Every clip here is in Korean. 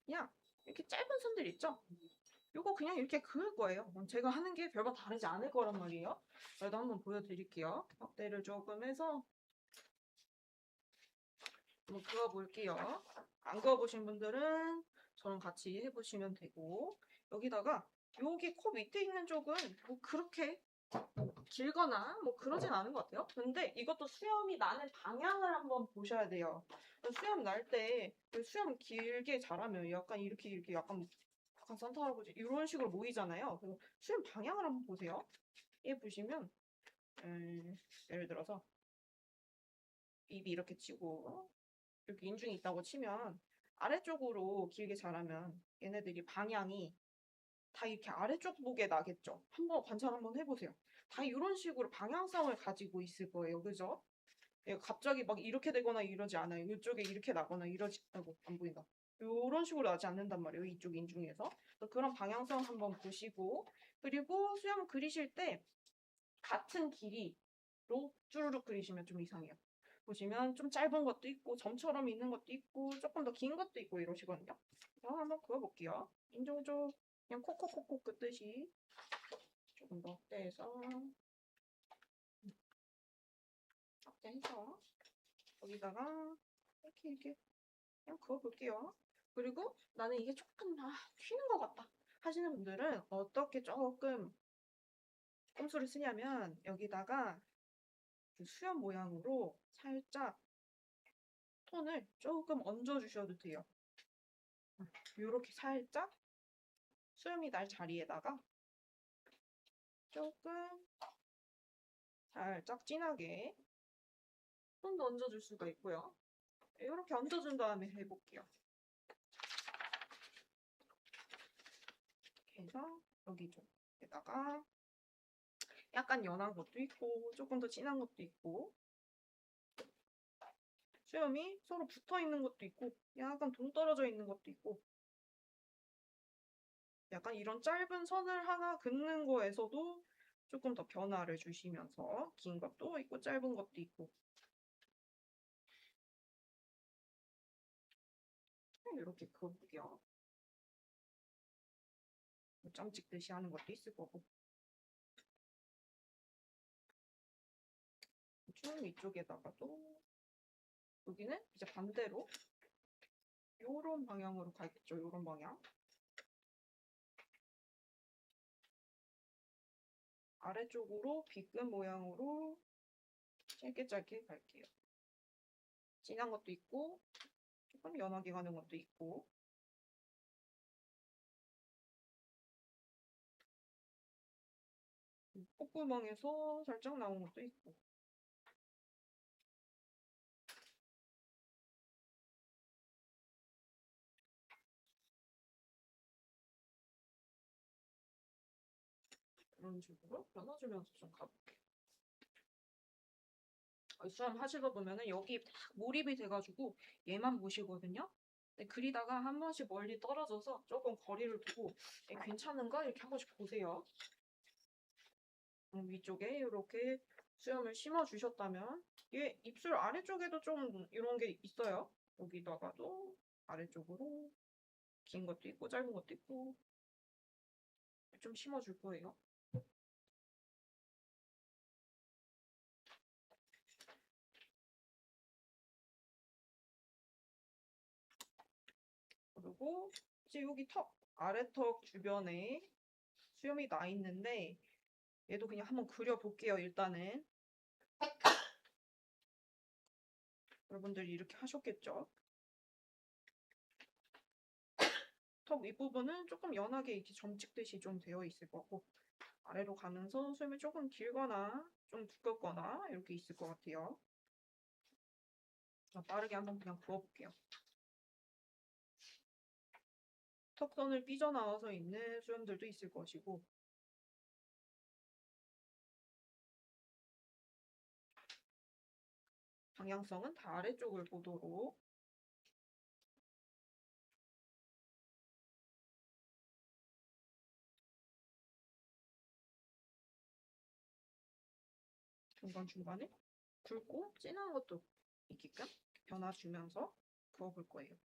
그냥 이렇게 짧은 선들 있죠? 요거 그냥 이렇게 그을 거예요. 제가 하는 게 별반 다르지 않을 거란 말이에요. 그래도 한번 보여드릴게요. 확대를 조금 해서 한번 그어볼게요. 안 그어보신 분들은 저랑 같이 해보시면 되고, 여기다가 여기 코 밑에 있는 쪽은 뭐 그렇게 길거나 뭐 그러진 않은 것 같아요. 근데 이것도 수염이 나는 방향을 한번 보셔야 돼요. 수염 날 때 수염 길게 자라면 약간 이렇게 약간 산타 할아버지 이런 식으로 모이잖아요. 그래서 수염 방향을 한번 보세요. 얘 보시면 예를 들어서 입이 이렇게 치고 이렇게 인중이 있다고 치면 아래쪽으로 길게 자라면 얘네들이 방향이 다 이렇게 아래쪽 보게 나겠죠. 한번 관찰 한번 해보세요. 다 이런 식으로 방향성을 가지고 있을 거예요. 그죠? 얘가 갑자기 막 이렇게 되거나 이러지 않아요. 이쪽에 이렇게 나거나 이러지, 아이고, 안 보인다. 이런 식으로 나지 않는단 말이에요. 이쪽 인중에서. 그래서 그런 방향성 한번 보시고, 그리고 수염 그리실 때 같은 길이로 쭈루룩 그리시면 좀 이상해요. 보시면 좀 짧은 것도 있고, 점처럼 있는 것도 있고, 조금 더 긴 것도 있고 이러시거든요. 그래서 한번 그어볼게요. 인중을 좀 그냥 콕콕콕콕 긋듯이 조금 더 떼서 확대해서 여기다가 이렇게 그냥 그어볼게요. 그리고 나는 이게 조금 튀는 것 같다 하시는 분들은 어떻게 조금 꼼수를 쓰냐면 여기다가 그 수염 모양으로 살짝 톤을 조금 얹어주셔도 돼요. 이렇게 살짝 수염이 날 자리에다가 조금 살짝 진하게 톤도 얹어줄 수가 있고요. 이렇게 얹어준 다음에 해볼게요. 이렇게 해서 여기 쪽에다가 약간 연한 것도 있고 조금 더 진한 것도 있고 수염이 서로 붙어 있는 것도 있고 약간 동떨어져 있는 것도 있고 약간 이런 짧은 선을 하나 긋는 거에서도 조금 더 변화를 주시면서 긴 것도 있고 짧은 것도 있고 이렇게 그을게요. 점 찍듯이 하는 것도 있을 거고 쭉 이쪽에다가도 여기는 이제 반대로 요런 방향으로 가겠죠. 요런 방향. 아래쪽으로 빗금 모양으로 짧게 짧게 갈게요. 진한 것도 있고 조금 연하게 가는 것도 있고 콧구멍에서 살짝 나온 것도 있고 이런 식으로 변화주면서 좀 가볼게요. 수험 하시다 보면은 여기 딱 몰입이 돼가지고 얘만 보시거든요. 근데 그리다가 한 번씩 멀리 떨어져서 조금 거리를 두고 괜찮은가 이렇게 한 번씩 보세요. 위쪽에 이렇게 수염을 심어 주셨다면 얘 입술 아래쪽에도 좀 이런 게 있어요. 여기다가도 아래쪽으로 긴 것도 있고 짧은 것도 있고 좀 심어 줄 거예요. 그리고 이제 여기 턱 아래 턱 주변에 수염이 나 있는데 얘도 그냥 한번 그려볼게요. 일단은 여러분들이 이렇게 하셨겠죠? 턱 윗부분은 조금 연하게 이렇게 점 찍듯이 좀 되어 있을 거고 아래로 가면서 수염이 조금 길거나 좀 두껍거나 이렇게 있을 것 같아요. 자, 빠르게 한번 그냥 그어볼게요. 턱선을 삐져나와서 있는 수염들도 있을 것이고 방향성은 다 아래쪽을 보도록 중간중간에 굵고 진한 것도 있게끔 변화 주면서 그어볼 거예요.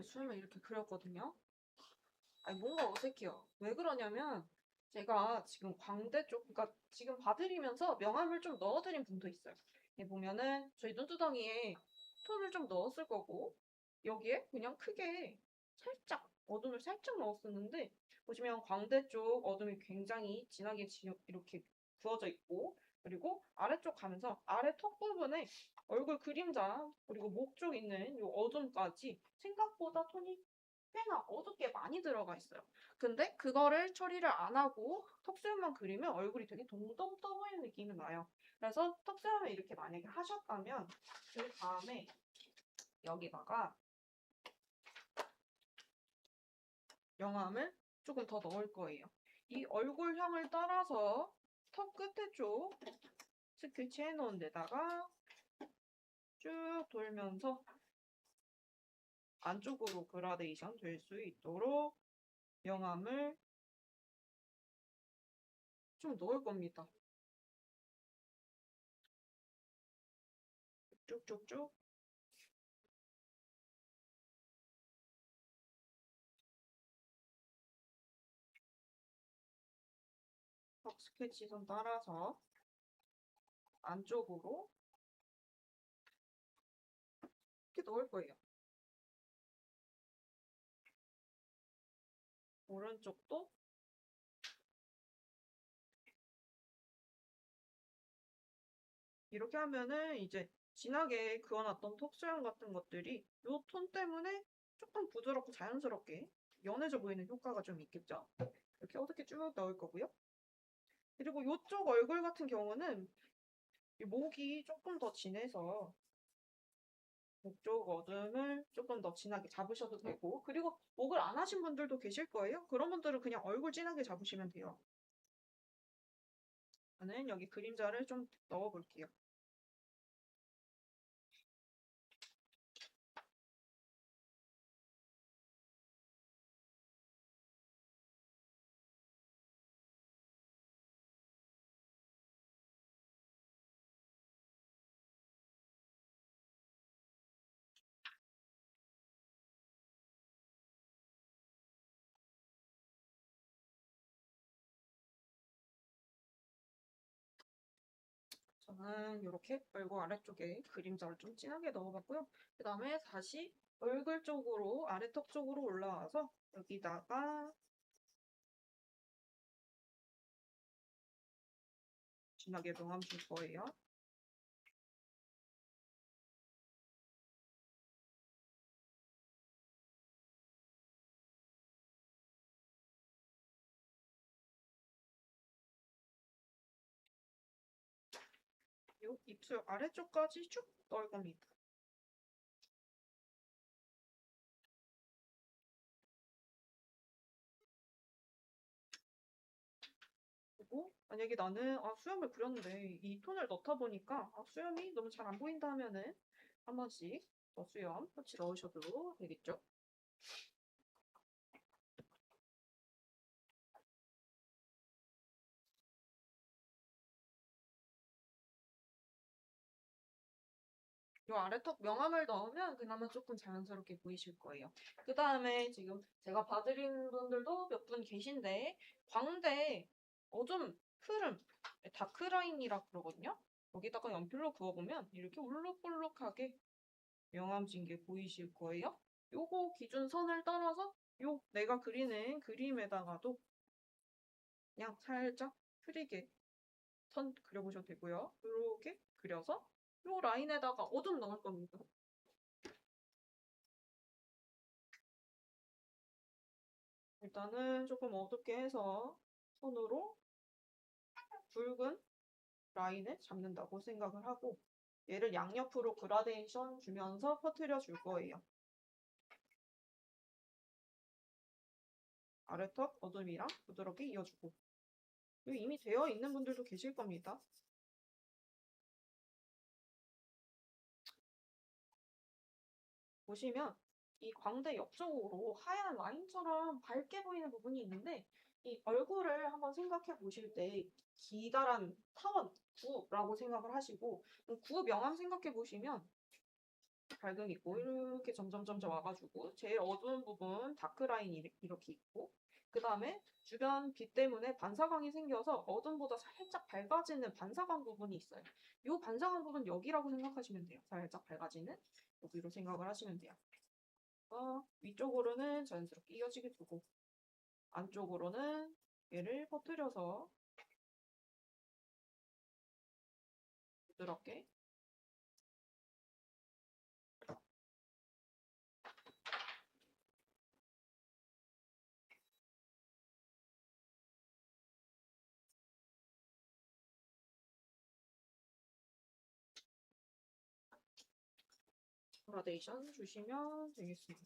수염을 이렇게 그렸거든요. 아니, 뭔가 어색해요. 왜 그러냐면 제가 지금 광대 쪽, 그러니까 지금 봐드리면서 명암을 좀 넣어드린 분도 있어요. 여기 보면은 저희 눈두덩이에 톤을 좀 넣었을 거고 여기에 그냥 크게 살짝 어둠을 살짝 넣었었는데 보시면 광대 쪽 어둠이 굉장히 진하게 이렇게 부어져 있고 그리고 아래쪽 가면서 아래 턱 부분에 얼굴 그림자 그리고 목 쪽 있는 이 어둠까지 생각보다 톤이 꽤나 어둡게 많이 들어가 있어요. 근데 그거를 처리를 안 하고 턱수염만 그리면 얼굴이 되게 동동 떠 보이는 느낌이 나요. 그래서 턱수염을 이렇게 만약에 하셨다면 그 다음에 여기다가 영암을 조금 더 넣을 거예요. 이 얼굴형을 따라서 턱 끝에 쪽 스케치 해놓은 데다가 쭉 돌면서 안쪽으로 그라데이션 될 수 있도록 영암을 좀 넣을 겁니다. 쭉쭉쭉. 턱 스케치선 따라서 안쪽으로 이렇게 넣을 거예요. 오른쪽도 이렇게 하면은 이제 진하게 그어놨던 턱수염 같은 것들이 이 톤 때문에 조금 부드럽고 자연스럽게 연해져 보이는 효과가 좀 있겠죠? 이렇게 어둡게 쭉 넣을 거고요. 그리고 이쪽 얼굴 같은 경우는 이 목이 조금 더 진해서 목 쪽 어둠을 조금 더 진하게 잡으셔도 되고 그리고 목을 안 하신 분들도 계실 거예요. 그런 분들은 그냥 얼굴 진하게 잡으시면 돼요. 저는 여기 그림자를 좀 넣어볼게요. 저는 이렇게 얼굴 아래쪽에 그림자를 좀 진하게 넣어봤고요. 그 다음에 다시 얼굴 쪽으로 아래턱 쪽으로 올라와서 여기다가 진하게 명암 줄 거예요. 이 입술 아래쪽까지 쭉 넣을 겁니다. 그리고 만약에 나는 수염을 그렸는데 이 톤을 넣다 보니까 수염이 너무 잘 안 보인다 하면은 한 번씩 더 수염 같이 넣으셔도 되겠죠. 이 아래턱 명암을 넣으면 그나마 조금 자연스럽게 보이실 거예요. 그 다음에 지금 제가 봐드린 분들도 몇 분 계신데 광대 어둠 흐름 다크라인이라 그러거든요. 여기다가 연필로 그어보면 이렇게 울룩불룩하게 명암진 게 보이실 거예요. 요거 기준선을 따라서 요 내가 그리는 그림에다가도 그냥 살짝 흐리게 선 그려보셔도 되고요. 이렇게 그려서 요 라인에다가 어둠 넣을 겁니다. 일단은 조금 어둡게 해서 손으로 붉은 라인을 잡는다고 생각을 하고 얘를 양옆으로 그라데이션 주면서 퍼뜨려 줄 거예요. 아래턱 어둠이랑 부드럽게 이어주고 이미 되어 있는 분들도 계실 겁니다. 보시면 이 광대 옆쪽으로 하얀 라인처럼 밝게 보이는 부분이 있는데 이 얼굴을 한번 생각해 보실 때 기다란 타원, 구라고 생각을 하시고 구 명암 생각해 보시면 밝음 있고 이렇게 점점 와가지고 제일 어두운 부분 다크라인이 이렇게 있고 그 다음에 주변 빛 때문에 반사광이 생겨서 어둠보다 살짝 밝아지는 반사광 부분이 있어요. 이 반사광 부분 여기라고 생각하시면 돼요. 살짝 밝아지는 여기로 생각을 하시면 돼요. 위쪽으로는 자연스럽게 이어지게 두고 안쪽으로는 얘를 퍼뜨려서 부드럽게 그라데이션 주시면 되겠습니다.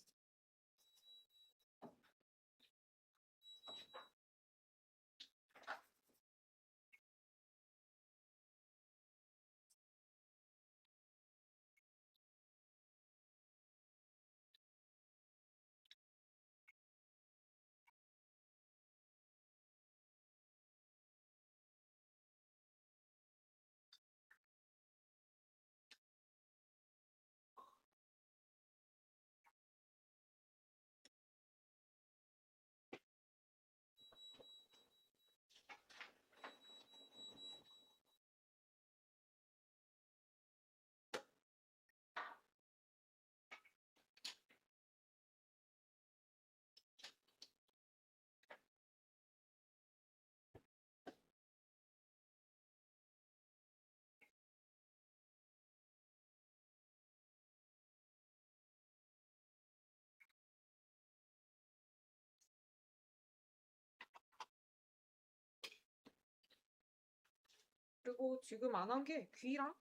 그리고 지금 안 한 게 귀랑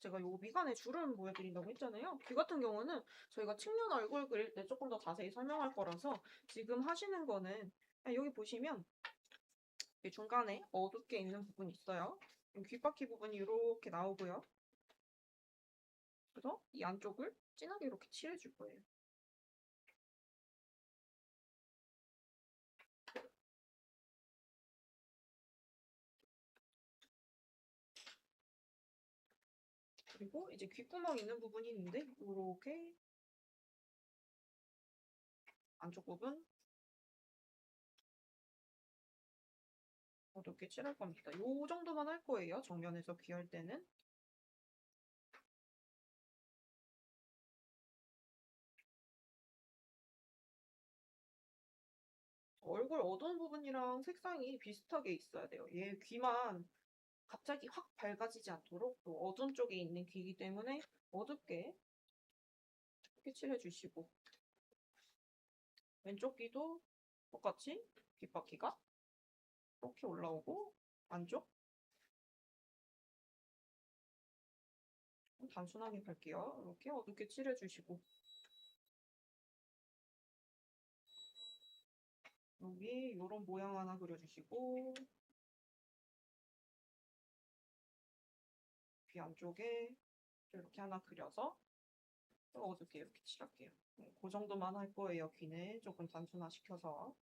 제가 요 미간에 주름 보여드린다고 했잖아요. 귀 같은 경우는 저희가 측면 얼굴 그릴 때 조금 더 자세히 설명할 거라서 지금 하시는 거는 여기 보시면 중간에 어둡게 있는 부분이 있어요. 귓바퀴 부분이 이렇게 나오고요. 그래서 이 안쪽을 진하게 이렇게 칠해줄 거예요. 그리고 이제 귓구멍 있는 부분이 있는데 이렇게 안쪽 부분 어둡게 칠할 겁니다. 요 정도만 할 거예요. 정면에서 귀할 때는. 얼굴 어두운 부분이랑 색상이 비슷하게 있어야 돼요. 얘 귀만 갑자기 확 밝아지지 않도록 또 어두운 쪽에 있는 귀이기 때문에 어둡게 이렇게 칠해주시고 왼쪽 귀도 똑같이 귓바퀴가 이렇게 올라오고 안쪽 단순하게 갈게요. 이렇게 어둡게 칠해주시고 여기 이런 모양 하나 그려주시고 귀 안쪽에 이렇게 하나 그려서 또 어둡게 이렇게 칠할게요. 그 정도만 할 거예요. 귀는 조금 단순화시켜서.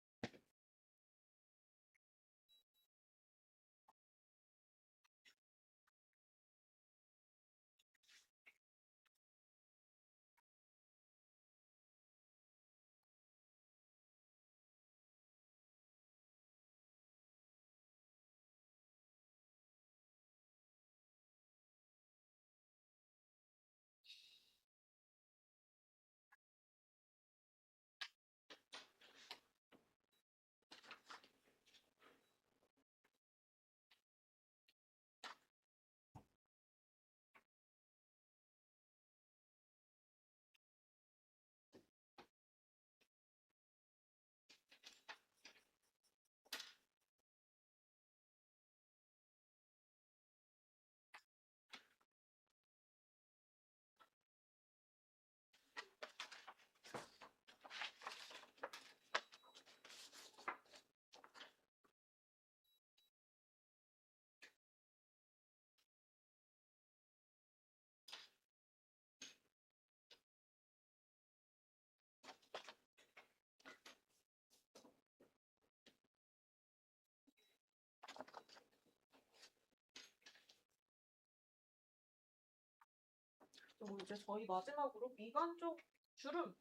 그리고 이제 저희 마지막으로 미간 쪽 주름,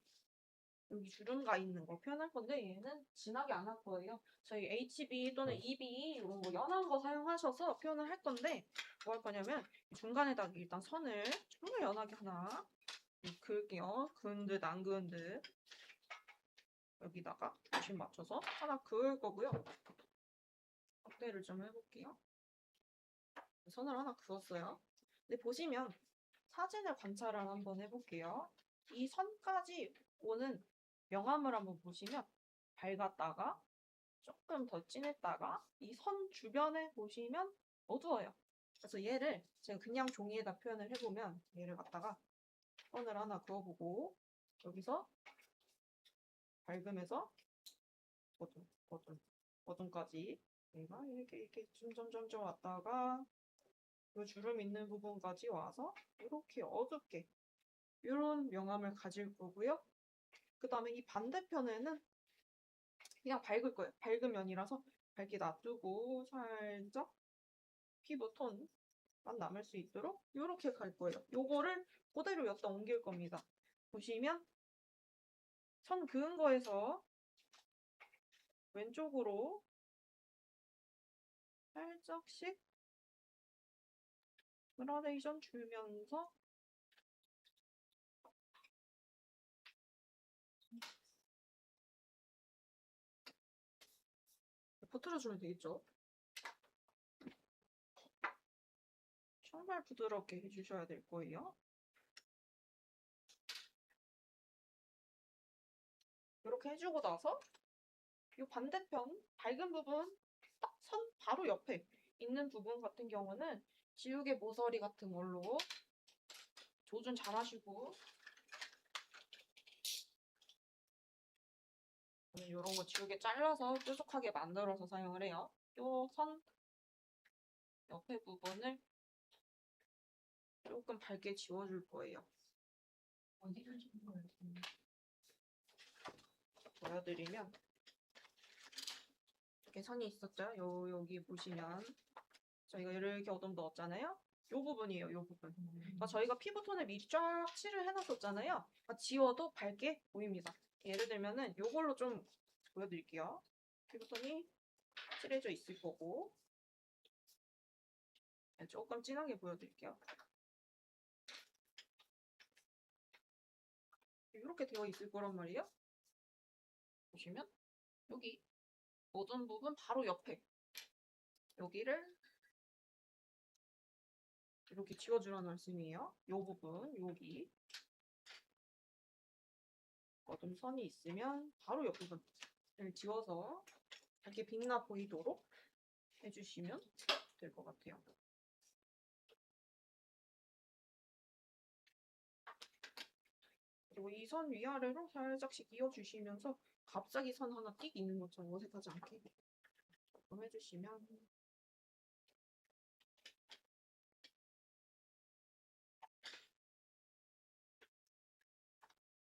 여기 주름 가 있는 거 표현할 건데 얘는 진하게 안 할 거예요. 저희 HB 또는 EB 이런 거 연한 거 사용하셔서 표현을 할 건데 뭐 할 거냐면 중간에다가 일단 선을 정말 연하게 하나 그을게요. 그은 듯 안 그은 듯 여기다가 중심 맞춰서 하나 그을 거고요. 확대를 좀 해볼게요. 선을 하나 그었어요. 근데 보시면 사진을 관찰을 한번 해볼게요. 이 선까지 오는 명암을 한번 보시면 밝았다가 조금 더 진했다가 이 선 주변에 보시면 어두워요. 그래서 얘를 제가 그냥 종이에다 표현을 해보면 얘를 갖다가 선을 하나 그어보고 여기서 밝음에서 어둠까지 얘가 이렇게 점점점점 왔다가 이 주름 있는 부분까지 와서 이렇게 어둡게 이런 명암을 가질 거고요. 그 다음에 이 반대편에는 그냥 밝을 거예요. 밝은 면이라서 밝게 놔두고 살짝 피부 톤만 남을 수 있도록 이렇게 갈 거예요. 요거를 그대로 여기다 옮길 겁니다. 보시면 선 그은 거에서 왼쪽으로 살짝씩 그라데이션 주면서 퍼트려주면 되겠죠? 정말 부드럽게 해주셔야 될 거예요. 이렇게 해주고 나서 이 반대편 밝은 부분 딱 선 바로 옆에 있는 부분 같은 경우는 지우개 모서리 같은 걸로 조준 잘 하시고 저는 이런 거 지우개 잘라서 뾰족하게 만들어서 사용을 해요. 요 선 옆에 부분을 조금 밝게 지워줄 거예요. 어디를 지운 거예요? 보여드리면 이렇게 선이 있었죠? 여기 보시면 저희가 이렇게 어둠 넣었잖아요? 요 부분이에요, 요 부분. 그러니까 저희가 피부톤을 미리 쫙 칠을 해놨었잖아요. 그러니까 지워도 밝게 보입니다. 예를 들면은 요걸로 좀 보여드릴게요. 피부톤이 칠해져 있을 거고 조금 진하게 보여드릴게요. 이렇게 되어 있을 거란 말이에요. 보시면 여기 어두운 부분 바로 옆에 여기를 이렇게 지워주라는 말씀이에요. 이 부분 여기 어둠 선이 있으면 바로 옆 부분을 지워서 이렇게 빛나 보이도록 해주시면 될 것 같아요. 그리고 이 선 위아래로 살짝씩 이어주시면서 갑자기 선 하나 띡 있는 것처럼 어색하지 않게 조금 해주시면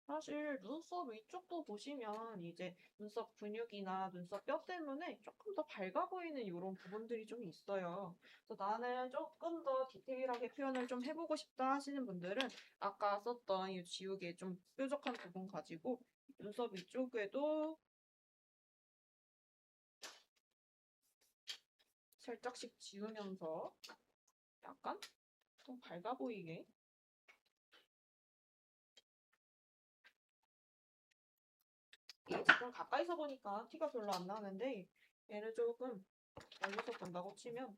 사실 눈썹 위쪽도 보시면 이제 눈썹 근육이나 눈썹 뼈 때문에 조금 더 밝아 보이는 이런 부분들이 좀 있어요. 그래서 나는 조금 더 디테일하게 표현을 좀 해보고 싶다 하시는 분들은 아까 썼던 이 지우개 좀 뾰족한 부분 가지고 눈썹 위쪽에도 살짝씩 지우면서 약간 좀 밝아 보이게 이게 지금 가까이서 보니까 티가 별로 안 나는데 얘를 조금 멀리서 본다고 치면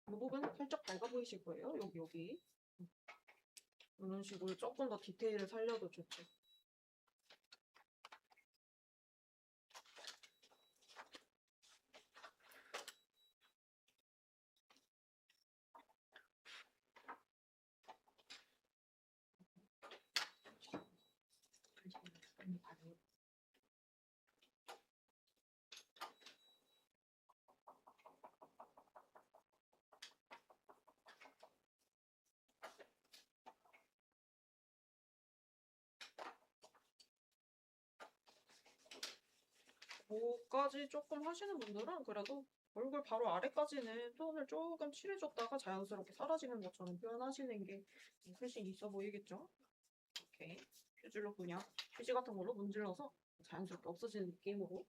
이 부분 살짝 밝아 보이실 거예요. 여기. 이런 식으로 조금 더 디테일을 살려도 좋죠. 뭐까지 조금 하시는 분들은 그래도 얼굴 바로 아래까지는 톤을 조금 칠해줬다가 자연스럽게 사라지는 것처럼 표현하시는 게 훨씬 있어 보이겠죠? 이렇게 휴지로 그냥 휴지 같은 걸로 문질러서 자연스럽게 없어지는 느낌으로